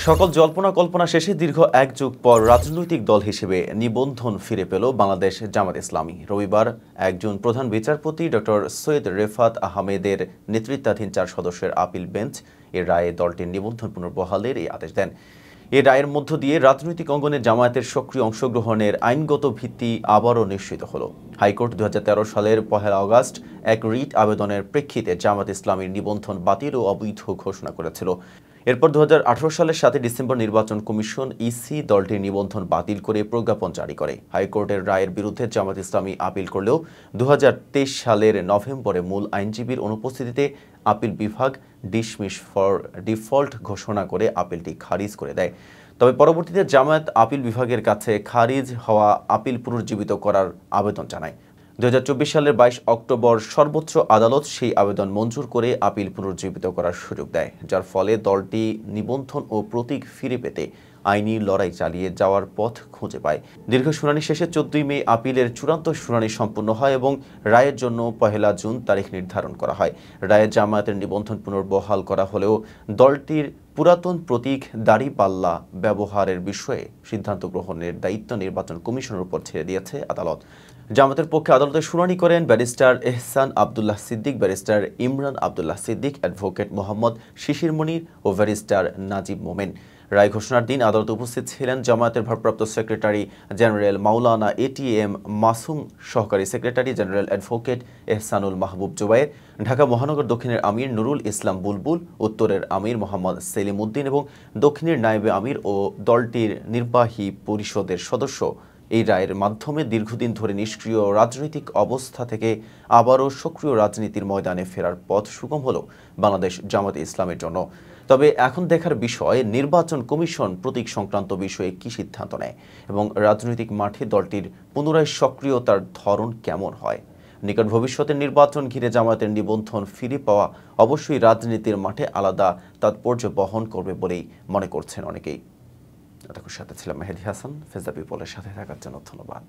সকল জল্পনা কল্পনা শেষে দীর্ঘ এক যুগ পর রাজনৈতিক দল হিসেবে নিবন্ধন ফিরে পেল বাংলাদেশ জামাত ইসলামী। রবিবার একজন প্রধান বিচারপতি ডক্টর সৈয়দ রেফাত আহমেদের নেতৃত্বাধীন 4 সদস্যের আপিল বেঞ্চ এর রায়ে দলটির নিবন্ধন পুনর্বহালের এই আদেশ দেন। এই রায়ের মধ্য দিয়ে রাজনৈতিক অঙ্গনে জামায়াতের সক্রিয় অংশগ্রহণের আইনগত ভিত্তি আবারও নিশ্চিত হলো। হাইকোর্ট 2013 সালের 1 আগস্ট এক রিট আবেদনের প্রেক্ষিতে জামায়াত ইসলামীর নিবন্ধন বাতিল ও অবৈধ ঘোষণা করেছিল। এরপর 2018 সালের 7 ডিসেম্বর নির্বাচন কমিশন ইসি দলটির নিবন্ধন বাতিল করে প্রজ্ঞাপন জারি করে। হাইকোর্টের রায়ের বিরুদ্ধে জামায়াত ইসলামী আপিল করলেও 2023 সালের নভেম্বরে মূল আইনজীবীর অনুপস্থিতিতে আপিল বিভাগ ডিসমিস ফর ডিফল্ট ঘোষণা করে আপিলটি খারিজ করে দেয়। তবে পরবর্তীতে জামায়াত আপিল বিভাগের কাছে খারিজ হওয়া আপিল পুনর্জীবিত করার আবেদন জানায়। 2024 সালের 22 অক্টোবর সর্বোচ্চ আদালত সেই আবেদন মঞ্জুর করে আপিল পুনর্জীবিত করার সুযোগ দেয়, যার ফলে দলটি নিবন্ধন ও প্রতীক ফিরে পেতে আইনি লড়াই চালিয়ে যাওয়ার পথ খুঁজে পায়। দীর্ঘ শুনানি শেষে 14 মে আপিলের চূড়ান্ত শুনানি সম্পন্ন হয় এবং রায়ের জন্য 1 জুন তারিখ নির্ধারণ করা হয়। রায়ে জামায়াতের নিবন্ধন পুনর্বহাল করা হলেও দলটির পুরাতন প্রতীক দাড়িপাল্লা ব্যবহারের বিষয়ে সিদ্ধান্ত গ্রহণের দায়িত্ব নির্বাচন কমিশনের উপর ছেড়ে দিয়েছে আদালত। জামায়াতের পক্ষে আদালতে শুনানি করেন ব্যারিস্টার এহসান আব্দুল্লাহ সিদ্দিক, ব্যারিস্টার ইমরান আব্দুল্লাহ সিদ্দিক, অ্যাডভোকেট মোহাম্মদ শিশির মনির ও ব্যারিস্টার নাজিব মোমেন। রায় ঘোষণার দিন আদালতে উপস্থিত ছিলেন জামায়াতের ভারপ্রাপ্ত সেক্রেটারি জেনারেল মাওলানা এটিএম মাসুম, সহকারী সেক্রেটারি জেনারেল অ্যাডভোকেট এহসানুল মাহবুব জুবায়ের, ঢাকা মহানগর দক্ষিণের আমির নুরুল ইসলাম বুলবুল, উত্তরের আমির মোহাম্মদ সেলিম উদ্দিন এবং দক্ষিণের নায়েবে আমির ও দলটির নির্বাহী পরিষদের সদস্য। এই রায়ের মাধ্যমে দীর্ঘদিন ধরে নিষ্ক্রিয় রাজনৈতিক অবস্থা থেকে আবারও সক্রিয় রাজনীতির ময়দানে ফেরার পথ সুগম হলো বাংলাদেশ জামায়াতে ইসলামের জন্য। তবে এখন দেখার বিষয় নির্বাচন কমিশন প্রতীক সংক্রান্ত বিষয়ে কী সিদ্ধান্ত নেয় এবং রাজনৈতিক মাঠে দলটির পুনরায় সক্রিয়তার ধরন কেমন হয়। নিকট ভবিষ্যতের নির্বাচন ঘিরে জামায়াতের নিবন্ধন ফিরে পাওয়া অবশ্যই রাজনীতির মাঠে আলাদা তাৎপর্য বহন করবে বলেই মনে করছেন অনেকেই। এতক্ষণ সাথে ছিলাম মেহেদী হাসান। ফেজা পিপলের সাথে থাকার জন্য ধন্যবাদ।